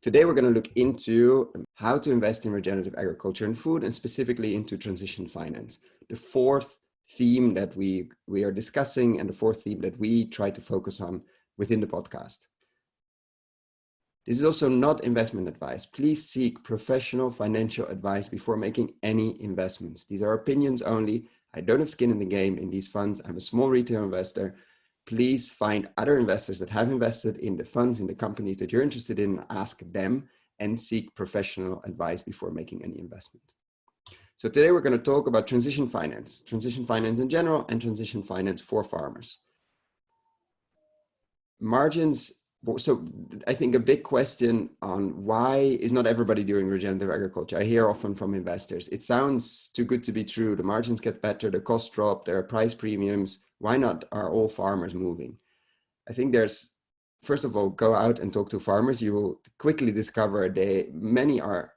Today, we're going to look into how to invest in regenerative agriculture and food, and specifically into transition finance, the fourth theme that we are discussing and the fourth theme that we try to focus on within the podcast. This is also not investment advice. Please seek professional financial advice before making any investments. These are opinions only. I don't have skin in the game in these funds. I'm a small retail investor. Please find other investors that have invested in the funds, in the companies that you're interested in, ask them and seek professional advice before making any investment. So today we're going to talk about transition finance in general, and transition finance for farmers. Margins. So I think a big question on why is not everybody doing regenerative agriculture? I hear often from investors, it sounds too good to be true. The margins get better, the costs drop, there are price premiums. Why not are all farmers moving? I think there's, first of all, go out and talk to farmers. You will quickly discover many are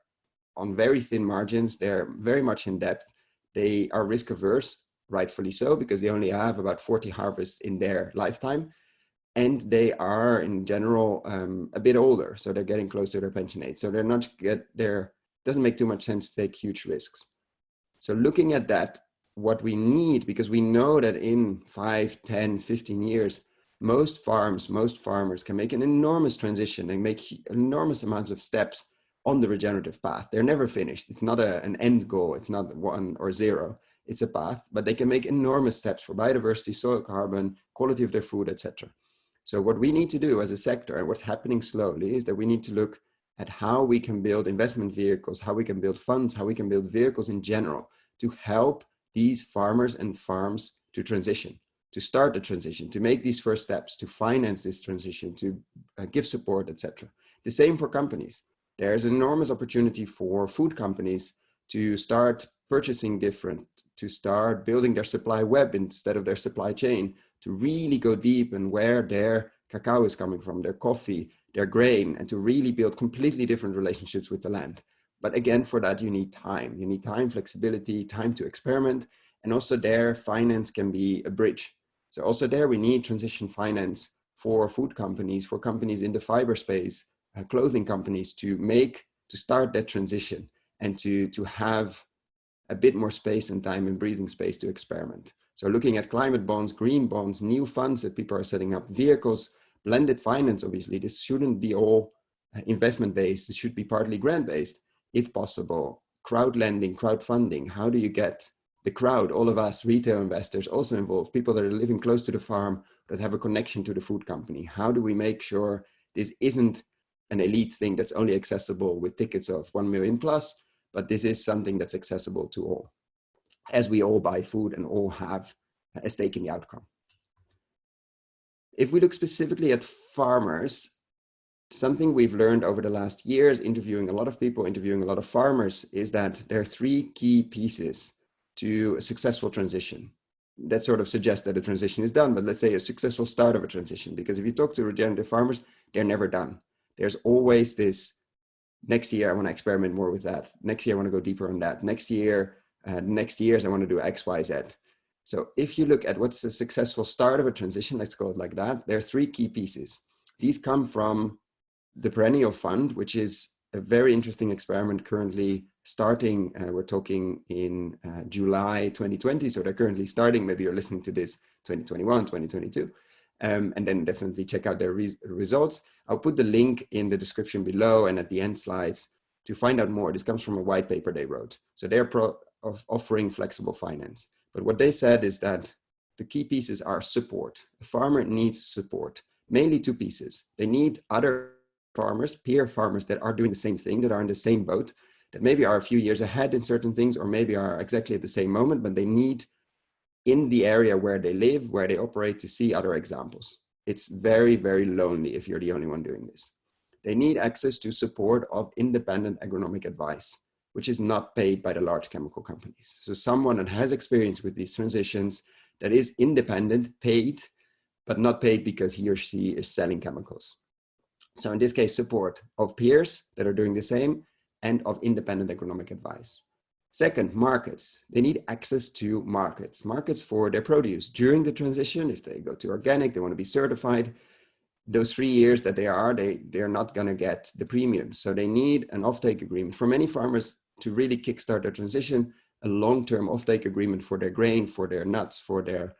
on very thin margins. They're very much in depth. They are risk averse, rightfully so, because they only have about 40 harvests in their lifetime. And they are, in general, a bit older, so they're getting close to their pension age. So doesn't make too much sense to take huge risks. So looking at that, what we need, because we know that in 5, 10, 15 years, most farmers can make an enormous transition and make enormous amounts of steps on the regenerative path. They're never finished. It's not an end goal. It's not 1 or 0. It's a path, but they can make enormous steps for biodiversity, soil carbon, quality of their food, etc. So what we need to do as a sector, and what's happening slowly, is that we need to look at how we can build investment vehicles, how we can build funds, how we can build vehicles in general to help these farmers and farms to transition, to start the transition, to make these first steps, to finance this transition, to give support, etc. The same for companies. There's an enormous opportunity for food companies to start purchasing different, to start building their supply web instead of their supply chain, to really go deep in where their cacao is coming from, their coffee, their grain, and to really build completely different relationships with the land. But again, for that, you need time. You need time, flexibility, time to experiment. And also there, finance can be a bridge. So also there, we need transition finance for food companies, for companies in the fiber space, clothing companies to start that transition and to have a bit more space and time and breathing space to experiment. So looking at climate bonds, green bonds, new funds that people are setting up, vehicles, blended finance, obviously, this shouldn't be all investment-based. It should be partly grant-based, if possible. Crowd lending, crowdfunding, how do you get the crowd, all of us retail investors also involved, people that are living close to the farm, that have a connection to the food company? How do we make sure this isn't an elite thing that's only accessible with tickets of 1 million plus, but this is something that's accessible to all, as we all buy food and all have a stake in the outcome. If we look specifically at farmers, something we've learned over the last years, interviewing a lot of people, interviewing a lot of farmers, is that there are 3 key pieces to a successful transition. That sort of suggests that a transition is done, but let's say a successful start of a transition, because if you talk to regenerative farmers, they're never done. There's always this, next year I want to experiment more with that. Next year I want to go deeper on that. Next years I want to do X, Y, Z. So if you look at what's a successful start of a transition, let's call it like that, there are 3 key pieces. These come from the Perennial Fund, which is a very interesting experiment currently starting. We're talking in July 2020, so they're currently starting. Maybe you're listening to this 2021, 2022. And then definitely check out their results. I'll put the link in the description below and at the end slides to find out more. This comes from a white paper they wrote. So they're offering flexible finance. But what they said is that the key pieces are support. A farmer needs support, mainly 2 pieces. They need other farmers, peer farmers that are doing the same thing, that are in the same boat, that maybe are a few years ahead in certain things, or maybe are exactly at the same moment, but they need in the area where they live, where they operate, to see other examples. It's very, very lonely if you're the only one doing this. They need access to support of independent agronomic advice, which is not paid by the large chemical companies. So someone that has experience with these transitions, that is independent, paid, but not paid because he or she is selling chemicals. So in this case, support of peers that are doing the same and of independent agronomic advice. Second, markets. They need access to markets for their produce during the transition. If they go to organic, they want to be certified. those 3 years that they're not going to get the premium. So they need an offtake agreement. For many farmers to really kickstart their transition, a long-term offtake agreement for their grain, for their nuts, for their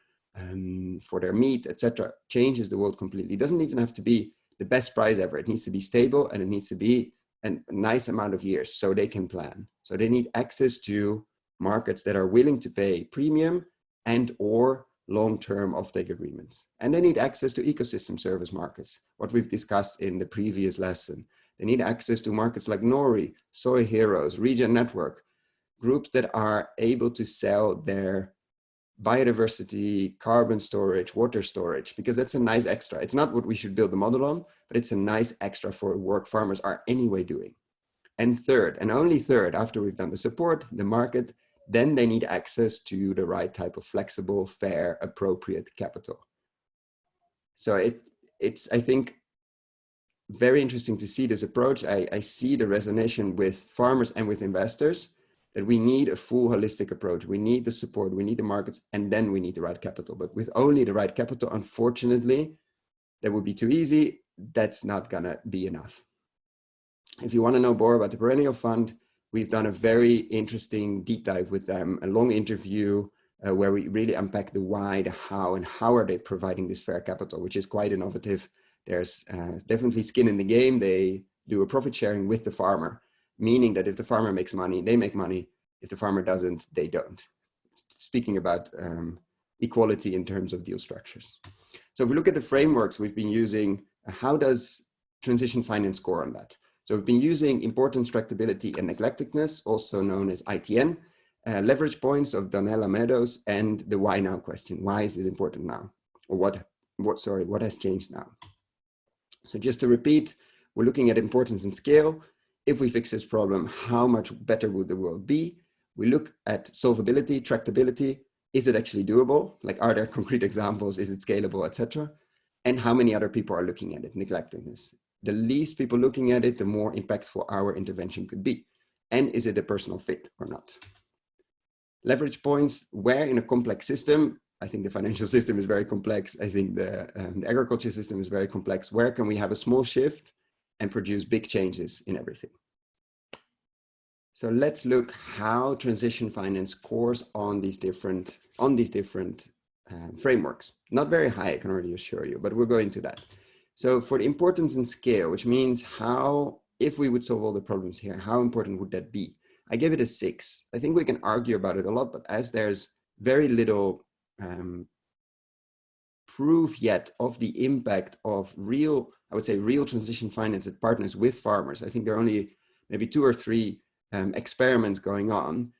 meat, etc., changes the world completely. It doesn't even have to be the best price ever. It needs to be stable, and it needs to be a nice amount of years so they can plan. So they need access to markets that are willing to pay premium and or long-term offtake agreements. And they need access to ecosystem service markets, what we've discussed in the previous lesson. They need access to markets like Nori, Soy Heroes, Regen Network, groups that are able to sell their biodiversity, carbon storage, water storage, because that's a nice extra. It's not what we should build the model on, but it's a nice extra for work farmers are anyway doing. And third, and only third, after we've done the support, the market, then they need access to the right type of flexible, fair, appropriate capital. So it's, I think, very interesting to see this approach. I see the resonation with farmers and with investors, that we need a full holistic approach. We need the support, we need the markets, and then we need the right capital. But with only the right capital, unfortunately, that would be too easy. That's not gonna be enough. If you wanna know more about the Perennial Fund, we've done a very interesting deep dive with them, a long interview where we really unpack the why, the how, and how are they providing this fair capital, which is quite innovative. There's definitely skin in the game. They do a profit sharing with the farmer, meaning that if the farmer makes money, they make money. If the farmer doesn't, they don't. Speaking about equality in terms of deal structures. So if we look at the frameworks we've been using, how does transition finance score on that? So we've been using importance, tractability, and neglectedness, also known as ITN, leverage points of Donella Meadows, and the why now question. Why is this important now? Or what has changed now? So just to repeat, we're looking at importance and scale. If we fix this problem, how much better would the world be? We look at solvability, tractability. Is it actually doable? Like, are there concrete examples? Is it scalable, etc.? And how many other people are looking at it, neglectedness. The least people looking at it, the more impactful our intervention could be. And is it a personal fit or not? Leverage points, where in a complex system, I think the financial system is very complex. I think the agriculture system is very complex. Where can we have a small shift and produce big changes in everything? So let's look how transition finance scores on these different frameworks. Not very high, I can already assure you, but we'll go into that. So for the importance and scale, which means how, if we would solve all the problems here, how important would that be? I give it a 6. I think we can argue about it a lot, but as there's very little proof yet of the impact of real, I would say real transition finance that partners with farmers. I think there are only maybe 2 or 3 experiments going on.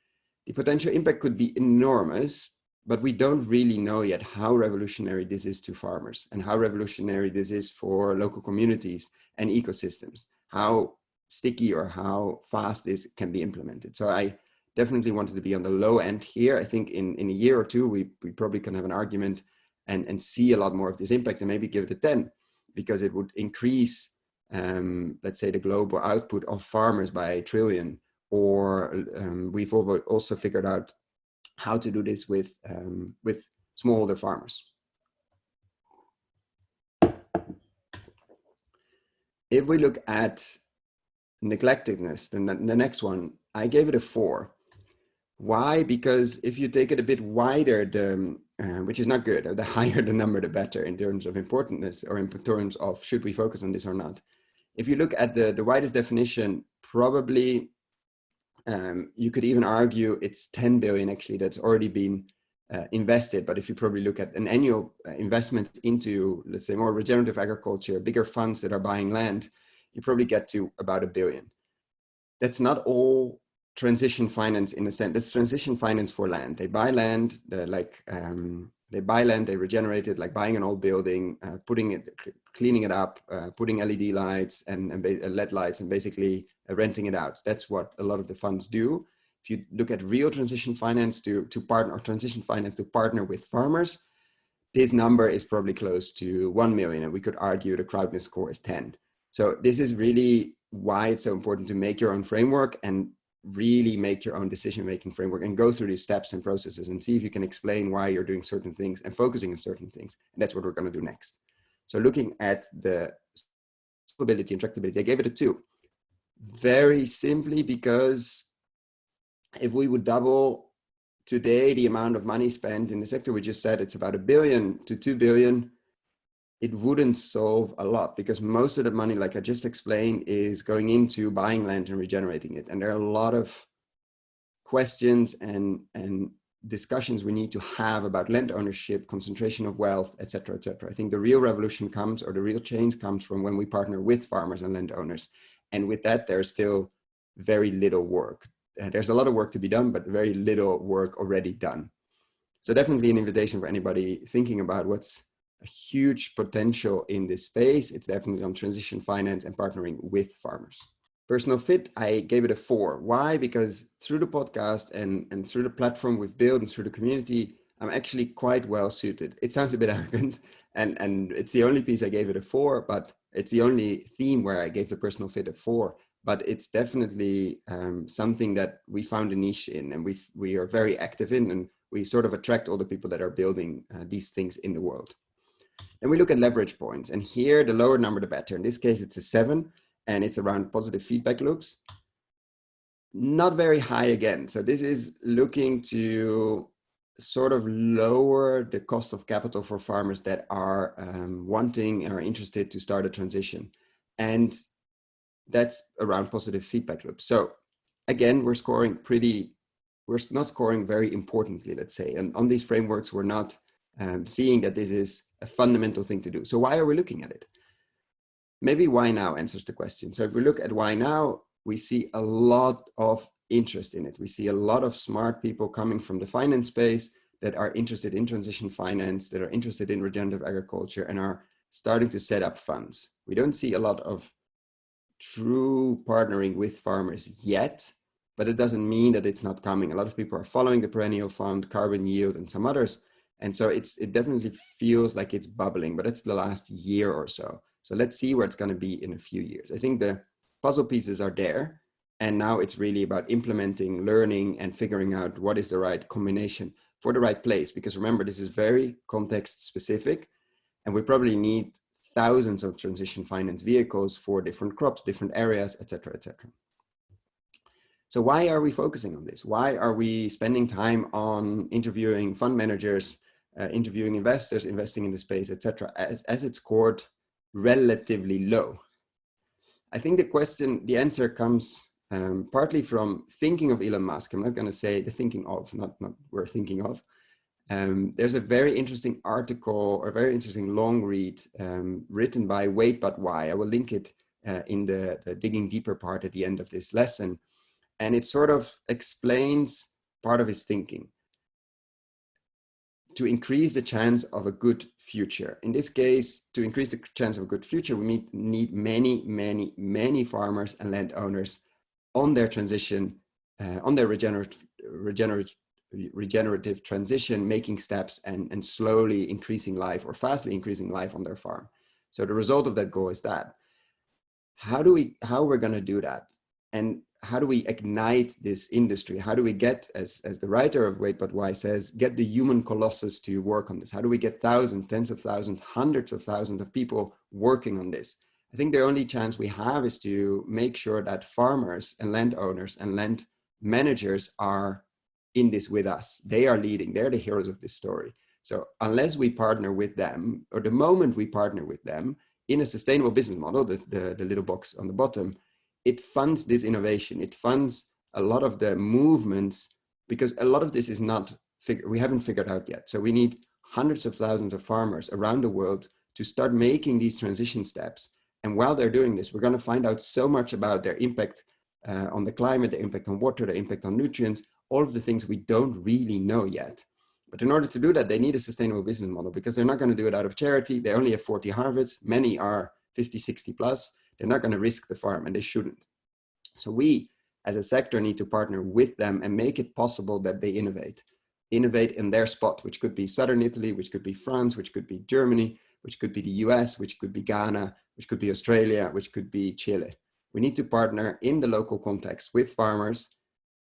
The potential impact could be enormous, but we don't really know yet how revolutionary this is to farmers and how revolutionary this is for local communities and ecosystems, how sticky or how fast this can be implemented. So I definitely wanted to be on the low end here. I think in a year or 2, we probably can have an argument and see a lot more of this impact, and maybe give it a 10, because it would increase, let's say, the global output of farmers by 1 trillion. Or we've also figured out how to do this with smallholder farmers. If we look at neglectedness, then the next one, I gave it a 4. Why? Because if you take it a bit wider, which is not good, the higher the number, the better in terms of importance, or in terms of should we focus on this or not. If you look at the widest definition, probably you could even argue it's 10 billion actually that's already been invested. But if you probably look at an annual investment into, let's say, more regenerative agriculture, bigger funds that are buying land, you probably get to about 1 billion. That's not all transition finance in a sense. That's transition finance for land. They buy land, they buy land, they regenerate it, like buying an old building, cleaning it up, putting LED lights and LED lights, and basically renting it out. That's what a lot of the funds do. If you look at real transition finance to partner, or transition finance to partner with farmers, this number is probably close to 1 million, and we could argue the crowdness score is 10. So this is really why it's so important to make your own framework and really make your own decision-making framework and go through these steps and processes and see if you can explain why you're doing certain things and focusing on certain things. And that's what we're going to do next. So looking at the solvability and tractability, I gave it a 2. Very simply because if we would double today the amount of money spent in the sector, we just said it's about $1 billion to 2 billion, it wouldn't solve a lot, because most of the money, like I just explained, is going into buying land and regenerating it. And there are a lot of questions and discussions we need to have about land ownership, concentration of wealth, et cetera, et cetera. I think the real revolution comes, or the real change comes, from when we partner with farmers and landowners. And with that, there's still very little work. There's a lot of work to be done, but very little work already done. So definitely an invitation for anybody thinking about what's a huge potential in this space. It's definitely on transition finance and partnering with farmers. Personal fit, I gave it a 4. Why? Because through the podcast and through the platform we've built and through the community, I'm actually quite well suited. It sounds a bit arrogant, and it's the only piece I gave it a 4, but it's the only theme where I gave the personal fit a 4. But it's definitely something that we found a niche in, and we are very active in, and we sort of attract all the people that are building these things in the world. Then we look at leverage points, and here the lower number the better. In this case, it's a 7, and it's around positive feedback loops. Not very high again. So this is looking to sort of lower the cost of capital for farmers that are wanting or interested to start a transition. And that's around positive feedback loops. So again, we're not scoring very importantly, let's say. And on these frameworks, we're not seeing that this is a fundamental thing to do. So why are we looking at it? Maybe why now answers the question. So if we look at why now, we see a lot of interest in it. We see a lot of smart people coming from the finance space that are interested in transition finance, that are interested in regenerative agriculture, and are starting to set up funds. We don't see a lot of true partnering with farmers yet, but it doesn't mean that it's not coming. A lot of people are following the Perennial Fund, Carbon Yield, and some others. And so it definitely feels like it's bubbling, but it's the last year or so. So let's see where it's going to be in a few years. I think the puzzle pieces are there, and now it's really about implementing, learning, and figuring out what is the right combination for the right place. Because remember, this is very context specific, and we probably need thousands of transition finance vehicles for different crops, different areas, et cetera, et cetera. So why are we focusing on this? Why are we spending time on interviewing fund managers, interviewing investors, investing in the space, et cetera, as it's scored relatively low? I think the answer comes partly from thinking of Elon Musk. I'm not going to say the thinking of, not we're thinking of. There's a very interesting article, or very interesting long read written by Wait But Why. I will link it in the digging deeper part at the end of this lesson. And it sort of explains part of his thinking. To increase the chance of a good future. In this case, to increase the chance of a good future, we need many, many, many farmers and landowners on their transition, on their regenerative transition, making steps and slowly increasing life, or fastly increasing life on their farm. So the result of that goal is that. How we're going to do that? And how do we ignite this industry? How do we get, as the writer of Wait But Why says, get the human colossus to work on this? How do we get thousands, tens of thousands, hundreds of thousands of people working on this? I think the only chance we have is to make sure that farmers and landowners and land managers are in this with us. They are leading. They're the heroes of this story. So unless we partner with them, or the moment we partner with them in a sustainable business model, the little box on the bottom, it funds this innovation. It funds a lot of the movements, because a lot of this is we haven't figured out yet. So we need hundreds of thousands of farmers around the world to start making these transition steps. And while they're doing this, we're going to find out so much about their impact on the climate, the impact on water, the impact on nutrients, all of the things we don't really know yet. But in order to do that, they need a sustainable business model, because they're not going to do it out of charity. They only have 40 harvests. Many are 50, 60 plus. They're not going to risk the farm, and they shouldn't. So we, as a sector, need to partner with them and make it possible that they innovate in their spot, which could be Southern Italy, which could be France, which could be Germany, which could be the US, which could be Ghana, which could be Australia, which could be Chile. We need to partner in the local context with farmers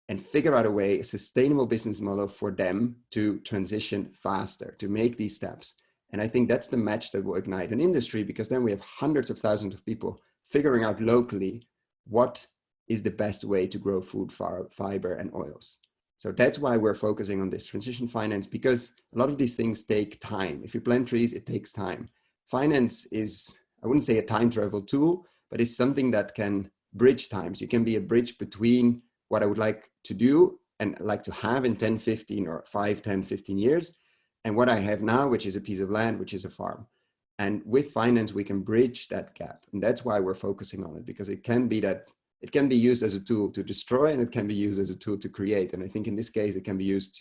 and figure out a sustainable business model for them to transition faster, to make these steps. And I think that's the match that will ignite an industry, because then we have hundreds of thousands of people figuring out locally what is the best way to grow food, fiber, and oils. So that's why we're focusing on this transition finance, because a lot of these things take time. If you plant trees, it takes time. Finance is, I wouldn't say a time travel tool, but it's something that can bridge times. You can be a bridge between what I would like to do and like to have in 10, 15 or 5, 10, 15 years, and what I have now, which is a piece of land, which is a farm. And with finance, we can bridge that gap. And that's why we're focusing on it, because it can be that it can be used as a tool to destroy, and it can be used as a tool to create. And I think in this case, it can be used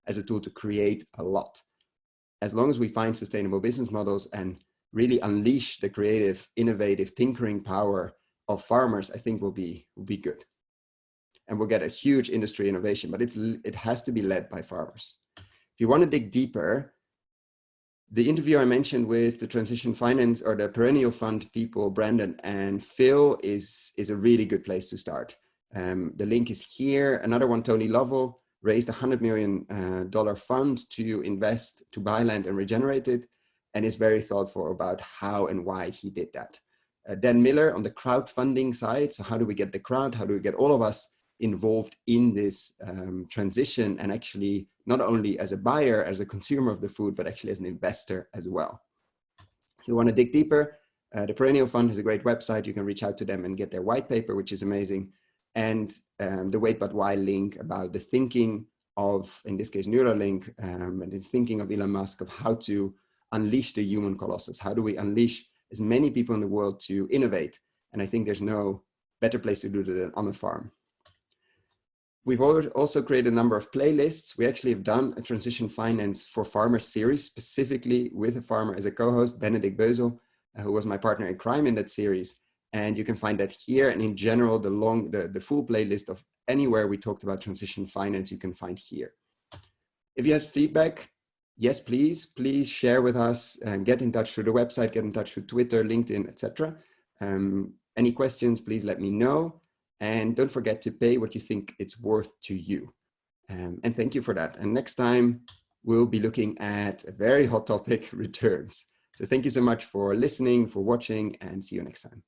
as a tool to create a lot. As long as we find sustainable business models and really unleash the creative, innovative, tinkering power of farmers, I think will be good. And we'll get a huge industry innovation, but it has to be led by farmers. If you want to dig deeper, the interview I mentioned with the transition finance or the perennial fund people, Brandon and Phil, is a really good place to start. The link is here. Another one, Tony Lovell, raised $100 million fund to invest, to buy land and regenerate it, and is very thoughtful about how and why he did that. Dan Miller on the crowdfunding side. So how do we get the crowd? How do we get all of us involved in this transition, and actually not only as a buyer, as a consumer of the food, but actually as an investor as well. If you want to dig deeper, the Perennial Fund has a great website. You can reach out to them and get their white paper, which is amazing. And the Wait But Why link about the thinking of, in this case, Neuralink, and the thinking of Elon Musk of how to unleash the human colossus. How do we unleash as many people in the world to innovate? And I think there's no better place to do that than on a farm. We've also created a number of playlists. We actually have done a transition finance for farmers series, specifically with a farmer as a co-host, Benedict Beuzel, who was my partner in crime in that series. And you can find that here. And in general, the full playlist of anywhere we talked about transition finance, you can find here. If you have feedback, yes, please share with us and get in touch through the website, get in touch through Twitter, LinkedIn, etc. Any questions, please let me know. And don't forget to pay what you think it's worth to you. And thank you for that. And next time, we'll be looking at a very hot topic, returns. So thank you so much for listening, for watching, and see you next time.